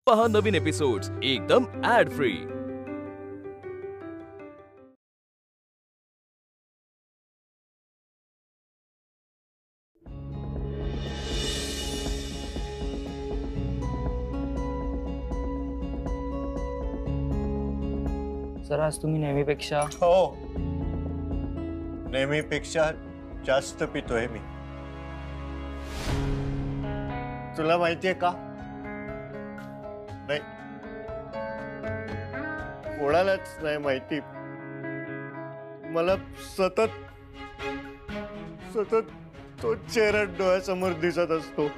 पहा नवीन एपिसोड्स एकदम add free. Sir आज तुम्ही नेहमीपेक्षा हो नेहमीपेक्षा जास्त पितोय मी। तुला माहितीये का? नाही कोणालाच नाही माहिती। मला सतत सतत तो चेहरा डोळ्यासमोर दिसत असतो।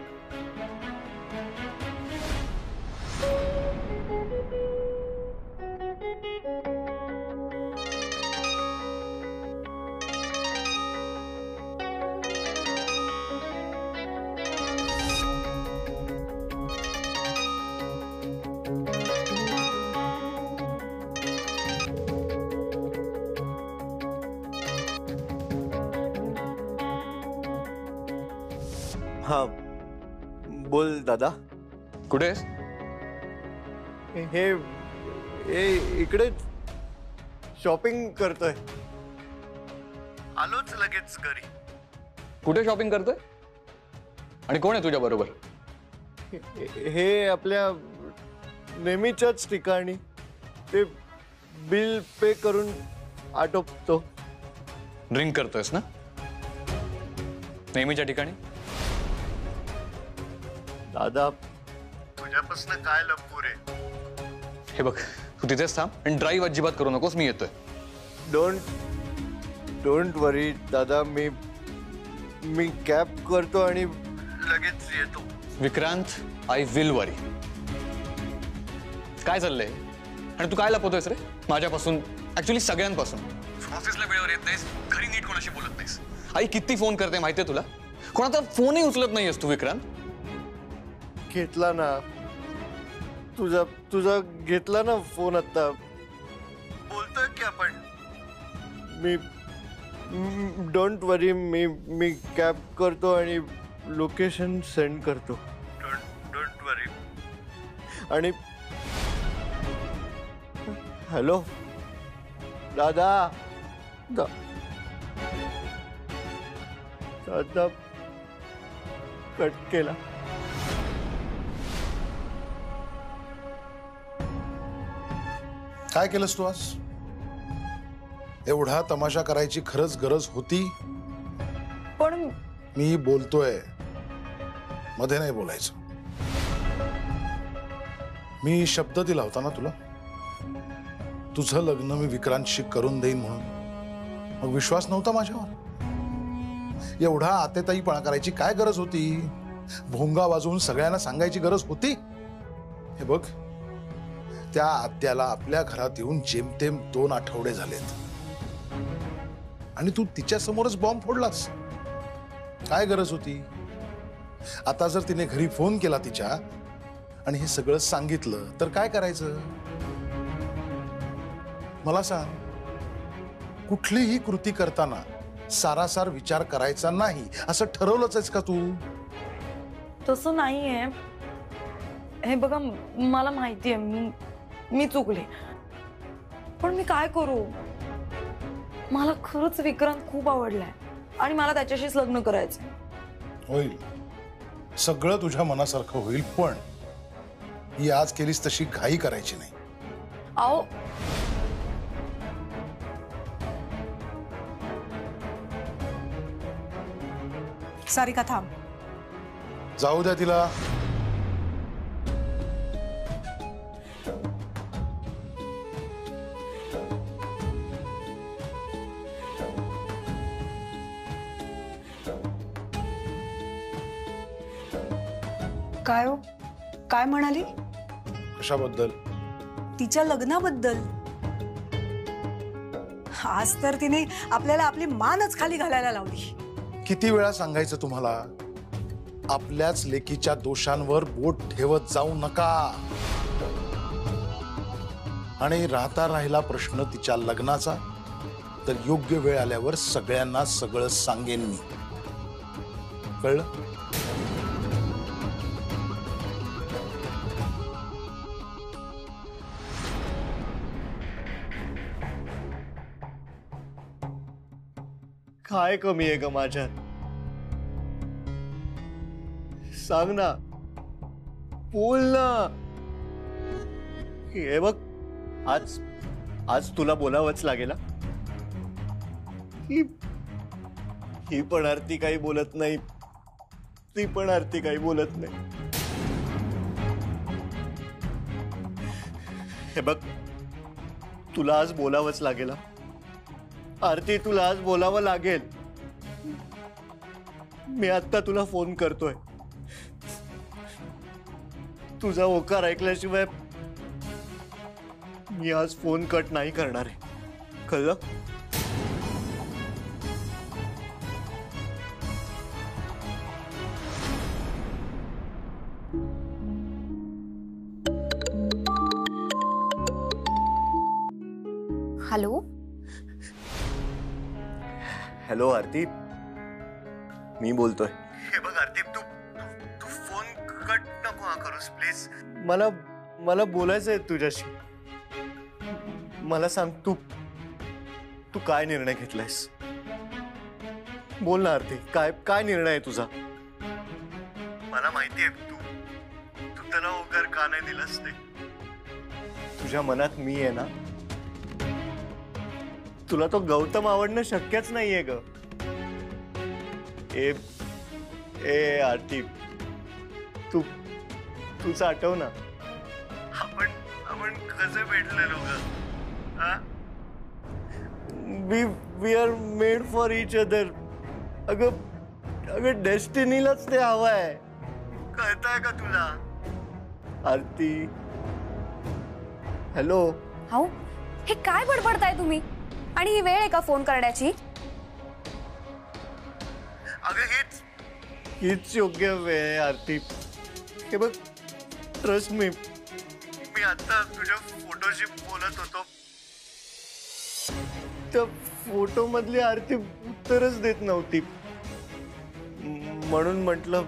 हाँ बोल दादा। कुठे आहेस? हे इकडे शॉपिंग करतोय। आलोच लगेच घरी। कुठे शॉपिंग करतोय आणि कोण आहे तुझ्या बरोबर? हे आपल्या नेहमीच्याच ठिकाणी ते बिल पे करून आटोपतो। ड्रिंक करतोयस ना नेहमीच्या ठिकाणी? दादा तुझ्यापासून काय लपू रे? हे बघ तू तिथेच थांब आणि ड्राईव्ह अजिबात करू नकोस, मी येतोय। डोंट वरी दादा, मी कॅब करतो आणि लगेच येतो। विक्रांत, आय विल वरी। काय चाललंय आणि तू काय लपवतोयस रे माझ्यापासून? ऍक्च्युली सगळ्यांपासून। ऑफिसला वेळेवर येत नाहीस, घरी नीट कोणाशी बोलत नाहीस, आई किती फोन करते माहितीये तुला? कोणाचा फोनही उचलत नाहीयेस तू विक्रांत। घेतला ना तुझा घेतला ना फोन आता। बोलतोय की आपण। Me don't worry, me cab करतो आणि लोकेशन सेंड करतो। डोंट वरी। आणि हॅलो दादा दादा कट केला। काय केलंस तू आज? एवढा तमाशा करायची खरंच गरज होती? पण मी बोलतोय, मध्ये नाही बोलायचं। मी शब्द दिला होता ना तुला, तुझं लग्न मी विक्रांतशी करून देईन म्हणून। मग विश्वास नव्हता माझ्यावर? एवढा आतेताईपणा करायची काय गरज होती? भोंगा वाजवून सगळ्यांना सांगायची गरज होती? हे बघ, त्या आत्याला आपल्या घरात येऊन जेमतेम 2 आठवडे झालेत आणि तू तिच्या समोरच बॉम्ब फोडलास। काय गरज होती? आता जर तिने घरी फोन केला तिच्या आणि हे सगळं सांगितलं तर काय करायचं? मला सांग, कुठलीही कृती करताना सारासार विचार करायचा नाही असं ठरवलंच आहेस का तू? तसं नाहीये। हे बघा, मला माहितीये मी चुकले, पण मी काय करू? मला खरंच विक्रांत खूप आवडलाय आणि मला त्याच्याशीच लग्न करायचंय। होईल, सगळं तुझ्या मनासारखं होईल, पण ही आज केलीस तशी घाई करायची नाही। आओ सारिका थांब। जाऊ द्या तिला। काय हो, काय म्हणाली? कशाबद्दल? तिच्या लग्नाबद्दल। आज तर तिने आपल्याला आपली मानच खाली घालायला लावली। किती वेळा सांगायचं तुम्हाला, आपल्याच लेकीच्या दोषांवर बोट ठेवत जाऊ नका। आणि राहता राहिला प्रश्न तिच्या लग्नाचा, तर योग्य वेळ आल्यावर सगळ्यांना सगळं सांगेन मी। कळलं? काय कमी आहे ग माझ्यात? सांग ना, बोल ना. हे बघ, आज आज तुला बोलावंच लागेल. ही पण आरती काही बोलत नाही, ती पण आरती काही बोलत नाही. हे बघ, तुला आज बोलावंच लागेल. आरती, तुला आज बोलावं लागेल. मी आता तुला फोन करतोय. तुझा होकार ऐकल्याशिवाय मी आज फोन कट नाही करणार आहे, कळलं? हॅलो. हॅलो आरती, मी बोलतोय. हे बघ आरती, तू तू फोन कट नको करूस प्लीज. मला बोलायचं आहे तुझ्याशी. मला सांग, तू काय निर्णय घेतलायस? बोल ना आरती, काय निर्णय आहे तुझा? मला माहिती आहे तू त्याला होकार का नाही दिलास ते. तुझ्या मनात मी आहे ना. तुला तो गौतम आवडणं शक्यच नाहीये ग. ए आरती, तुझं आठव ना, आपण कसं भेटलेलो ग. We are made for each other. अगं डेस्टिनीलाच ते हवंय. कळतंय का तुला आरती? हॅलो. हाऊ, हे काय बडबडताय तुम्ही? आणि ही वेळ आहे का फोन करण्याची? अगं हीच योग्य वेळ आहे आरती. हे बघ, ट्रस्ट मी आता तुझ्या फोटोशी बोलत होतो. त्या फोटो मधली आरती उत्तरच देत नव्हती. म्हणून म्हटलं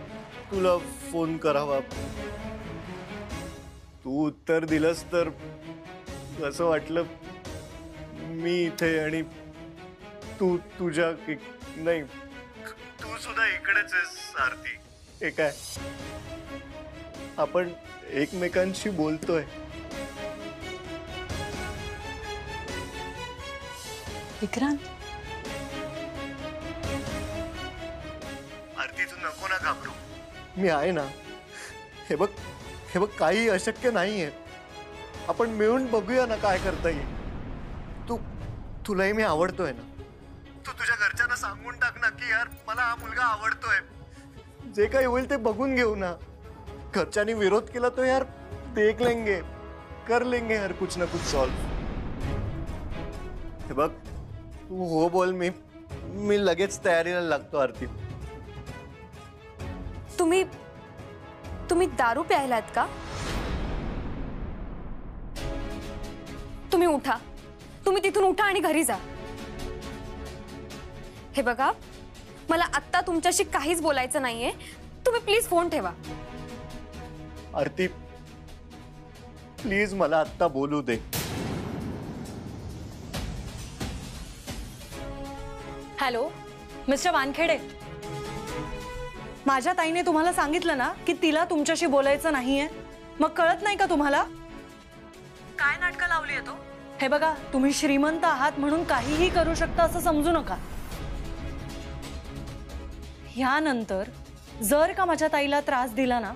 तुला फोन करावा. तू उत्तर दिलंस तर असं वाटलं मी इथे आणि तू तुझ्या नाही, तू सुद्धा इकडेच आहेस आरती. हे काय, आपण एकमेकांशी बोलतोय. विक्रांत, आरती, तू नको ना घाबरू. मी आहे ना. हे बघ, काही अशक्य नाहीये. आपण मिळून बघूया ना काय करता येईल. तुलाही मी आवडतोय ना. तू तुझ्या घरच्यांना सांगून टाक ना की यार मला हा मुलगा आवडतोय. जे काही होईल ते बघून घेऊ ना. घरच्यांनी विरोध केला तो यार देख लेंगे, कर लेंगे यार कुछ ना कुछ सॉल्व. हे बघ, तू हो बोल, मी लगेच तयारीला लागतो आरती. तुम्ही दारू प्यायलात का? तुम्ही उठा, तुम्ही तिथून उठा आणि घरी जा. हे बघा, मला आत्ता तुमच्याशी काहीच बोलायचं नाहीये. तुम्ही प्लीज फोन ठेवा. आरती, प्लीज मला आत्ता बोलू दे. हॅलो मिस्टर वानखेडे, माझ्या ताईने तुम्हाला सांगितलं ना की तिला तुमच्याशी बोलायचं नाहीये. मग कळत नाही का तुम्हाला? काय नाटकं लावली आहे तो? हे बघा, तुम्ही श्रीमंत आहात म्हणून काहीही करू शकता असं समजू नका. ह्यानंतर जर का माझ्या ताईला त्रास दिला ना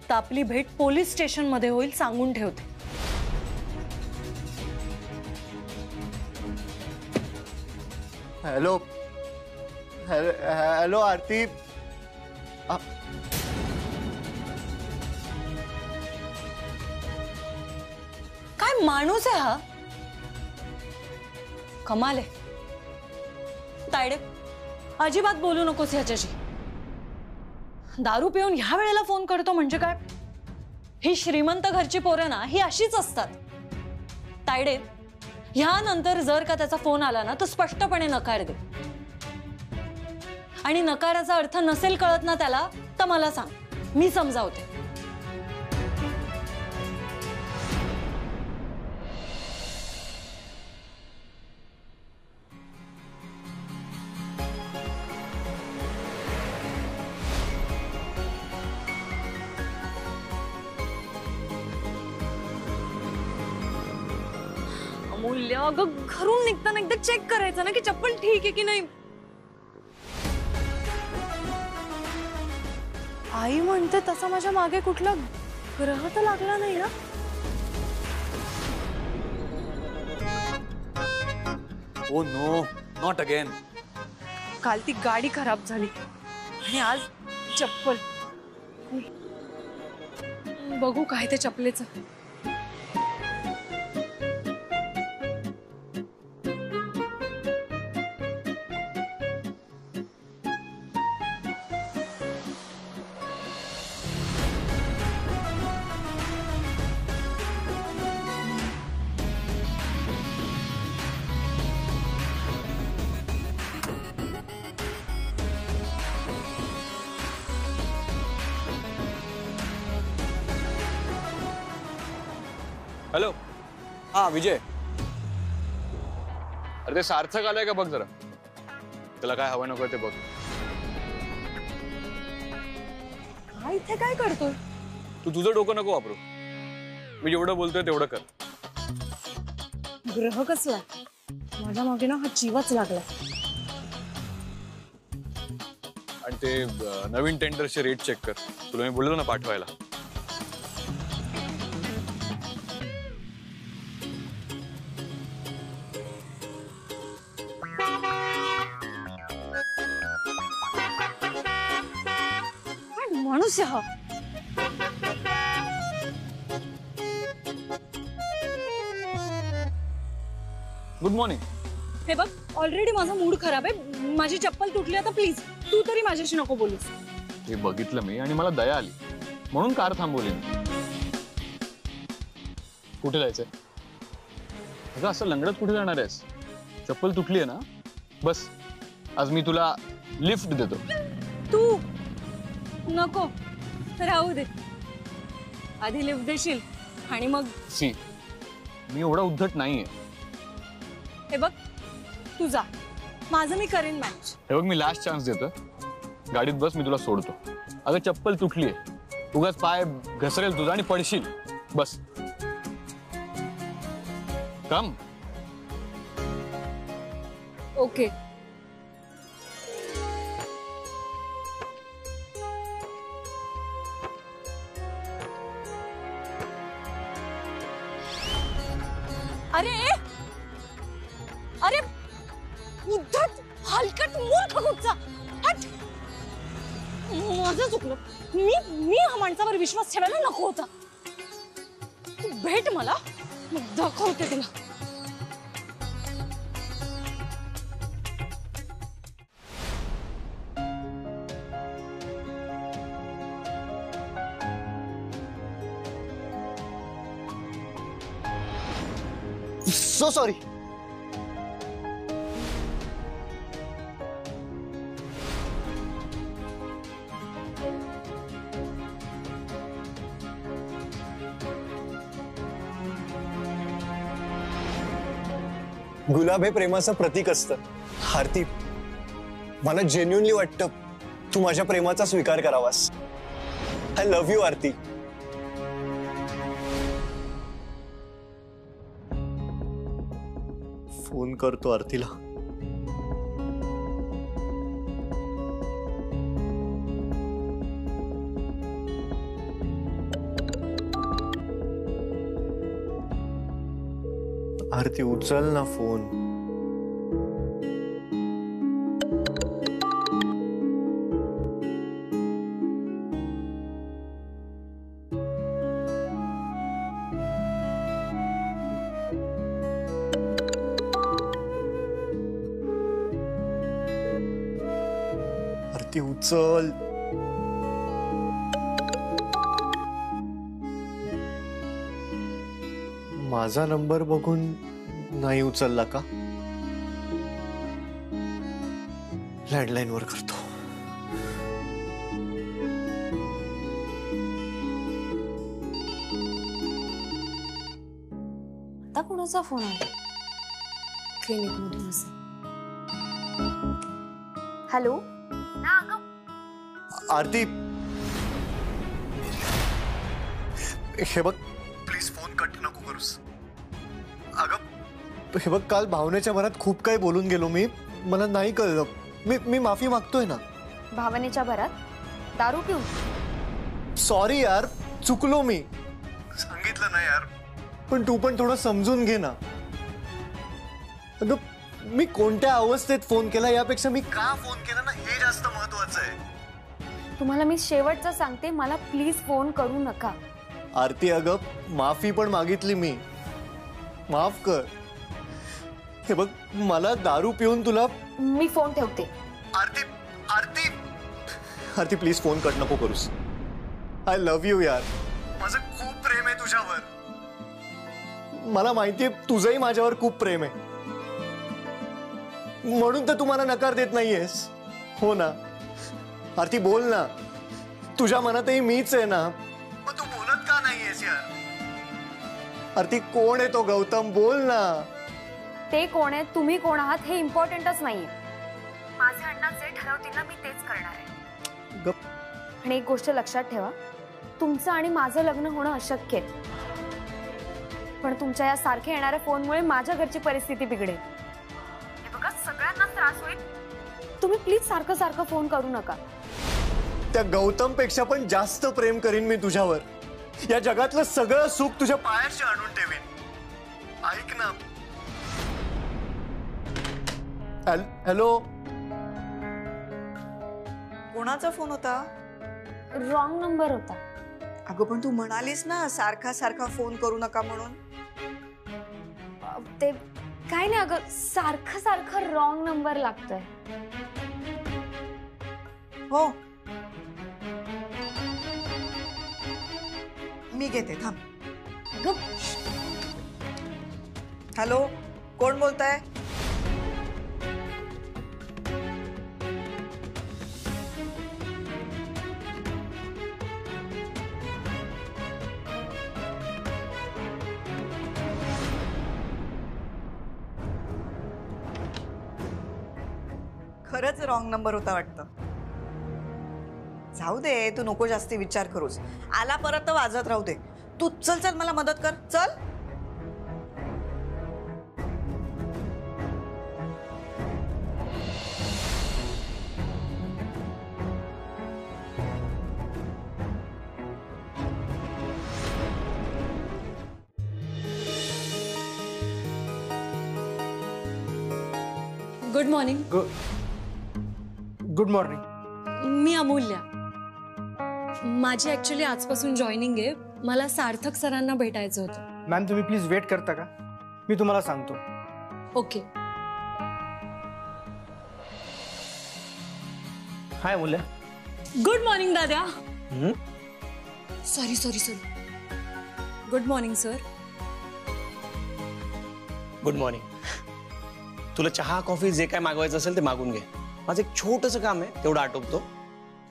तर आपली भेट पोलीस स्टेशन मध्ये होईल, सांगून ठेवते. हॅलो हॅलो आरती. काय माणूस आहे हा? कमाल आहे. तायडे, अजिबात बोलू नकोस ह्याच्याशी. दारू पिऊन ह्या वेळेला फोन करतो म्हणजे काय? ही श्रीमंत घरची पोरं ना, ही अशीच असतात. तायडे, ह्यानंतर जर का त्याचा फोन आला ना तर स्पष्टपणे नकार दे. आणि नकाराचा अर्थ नसेल कळत ना त्याला तर मला सांग, मी समजावते. अमूल्य, अगं घरून निघताना एकदा चेक करायचं ना की चप्पल ठीक आहे की नाही. आई म्हणते तसा माझ्या मागे कुठला ग्रह तर लागला नाही ना. Oh no, not again. काल ती गाडी खराब झाली आणि आज चप्पल. बघू काय ते चपलेचं. हॅलो. हा विजय. अरे ते सार्थक आलंय का बघ जरा. त्याला काय हवं नको ते बघ. हा इथे काय करतोय. तू तुझं डोकं नको वापरू. मी जेवढं बोलतोय तेवढं कर. ग्रह कसला माझ्या मागे ना हा जीवच लागला. आणि ते नवीन टेंडरचे रेट चेक कर. तुला मी बोललो ना पाठवायला. माणूस आहे हा. Good morning. हे बघ ऑलरेडी माझा मूड खराब आहे. माझी चप्पल तुटली. आता प्लीज तू तरी माझ्याशी नको बोलूस. हे बघितलं मी आणि मला दया आली म्हणून कार थांबवली. कुठे जायचंय. अगं असं लंगडत कुठे जाणार आहेस. चप्पल तुटली आहे ना. बस आज मी तुला लिफ्ट देतो. तू नको राहू दे. आधी लिफ्ट देशील आणि मग. सी मी एवढा उद्धट नाहीये. हे बघ तू जा. माझं मी करेन मॅनेज. हे बघ मी लास्ट चान्स देतो. गाडीत बस मी तुला सोडतो. अगं चप्पल तुटली आहे. उगाच पाय घसरेल तुझा आणि पडशील. बस कम. ओके. अरे अरे उद्धट हलकट मूर्ख कुठचा. हट. माझं चुकलं. मी हा माणसावर विश्वास ठेवायला नको होता. तू भेट मला मग दाखवते तुला. So sorry. गुलाब हे प्रेमाचं प्रतीक असतं. आरती मला जेन्युइनली वाटतं तू माझ्या प्रेमाचा स्वीकार करावास. I love you Aarti. Phone करतो आरतीला. आरती उचल ना फोन. आरती उचल. माझा नंबर बघून नाही उचलला का. लँडलाईन वर करतो. आता कोणाचा फोन आहे. क्लिनिक मधून असेल. हॅलो. आरती हे बघ प्लीज फोन कट नको करूस. अगं हे बघ, काल भावनेच्या भरात खूप काही बोलून गेलो मी. मला नाही कळलं. मी माफी मागतोय ना. भावनेच्या भरात दारू पिऊन? सॉरी यार, चुकलो मी. सांगितलं ना यार. पण तू पण थोडं समजून घे ना. अगं, मी कोणत्या अवस्थेत फोन केला यापेक्षा मी का फोन केला ना हे जास्त महत्वाचं आहे. तुम्हाला मी शेवटचं सांगते, मला प्लीज फोन करू नका. आरती, अगं माफी पण मागितली मी. माफ कर. हे बघ, मला दारू पिऊन तुला. मी फोन ठेवते. आरती, आरती, आरती प्लीज फोन कट नको करूस. आय लव्ह यू यार. माझं खूप प्रेम आहे तुझ्यावर. मला माहितीये तुझंही माझ्यावर खूप प्रेम आहे. म्हणून तर तू मला नकार देत नाहीयेस. हो ना आरती, बोल ना. तुझ्या मनातही मीच आहे ना. मग तू बोलत का नाहीयेस यार? आरती, कोण आहे तो गौतम? बोल ना. ते कोण आहे, तुम्ही कोण आहात हे इम्पॉर्टंटच नाहीये. माझे अण्णा जे ठरवतील ना मी तेच करणार आहे. गप. आणि एक गोष्ट लक्षात ठेवा, तुमचं आणि माझं लग्न होणं अशक्य आहे. पण तुमच्या या सारख्या येणाऱ्या फोनमुळे माझ्या घरची परिस्थिती बिघडेल. हे बघा, सगळ्यांना त्रास होईल. तुम्ही प्लीज सारखं सारखं फोन करू नका. त्या गौतम पेक्षा पण जास्त प्रेम करीन मी तुझ्यावर. या जगातलं सगळं सुख तुझ्या पायाशी आणून ठेवीन. ऐक ना. हॅलो. कोणाचा फोन होता? रॉंग नंबर होता. अगं पण तू म्हणालीस ना सारखा सारखा फोन करू नका म्हणून. ते काय नाही अगं, सारखं सारखं रॉंग नंबर लागतोय. हो, मी घेते, थांब. हॅलो, कोण बोलताय? खरंच रॉंग नंबर होता वाटतं. जाऊ दे, तू नको जास्ती विचार करूस. आला परत तर वाजत राहू दे. तू चल चल, मला मदत कर, चल. Good morning. Good morning. मी अमूल्या. माझी ऍक्च्युली आजपासून जॉईनिंग आहे. मला सार्थक सरांना भेटायचं होतं. मॅम, तुम्ही प्लीज वेट करता का? मी तुम्हाला सांगतो. ओके. हाय मुल्या. गुड मॉर्निंग दादा. Sorry sorry sorry. Good morning sir. Good morning. तुला चहा कॉफी जे काय मागवायचं असेल ते मागून घे. माझं एक छोटंसं काम आहे, तेवढं आटोपतो.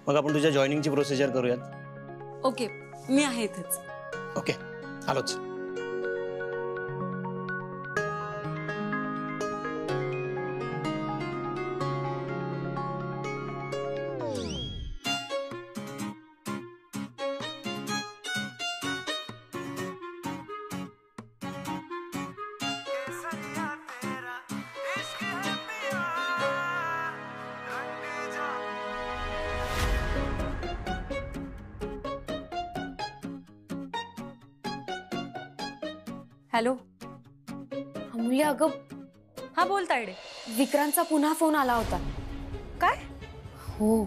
मग आपण तुझ्या जॉईनिंगची प्रोसिजर करूयात. ओके, मी आहे इथेच. ओके, आलोच. हॅलो. अमूल्य, अगं हा, बोल तायडे. विक्रांतचा पुन्हा फोन आला होता. काय? हो.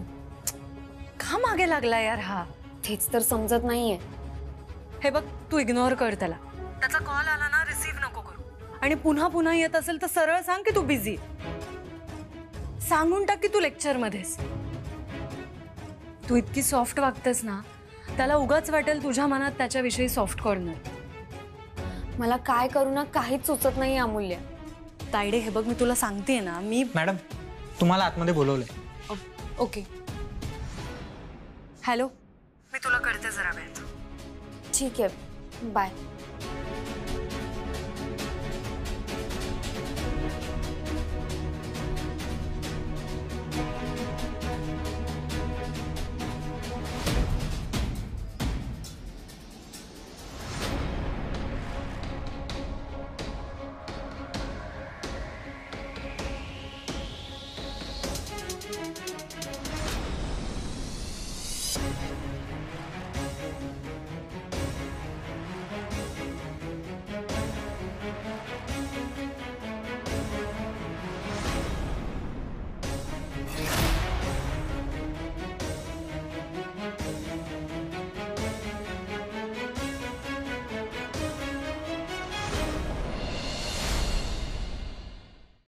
का मागे लागला यार हा? तेच तर समजत नाहीये. हे बघ, तू इग्नोर कर त्याला. त्याचा कॉल आला ना, रिसीव्ह नको करू. आणि पुन्हा पुन्हा येत असेल तर सरळ सांग की तू बिझी. सांगून टाक की तू लेक्चर मध्येस. तू इतकी सॉफ्ट वागतेस ना, त्याला उगाच वाटेल तुझ्या मनात त्याच्याविषयी सॉफ्ट कॉर्नर. मला काय करू ना काहीच सुचत नाही अमूल्य. तायडे, हे बघ, मी तुला सांगते ना. मी मॅडम, तुम्हाला आतमध्ये बोलवलंय. ओके. हॅलो. मी तुला करते जरा वेळ. ठीक आहे, बाय.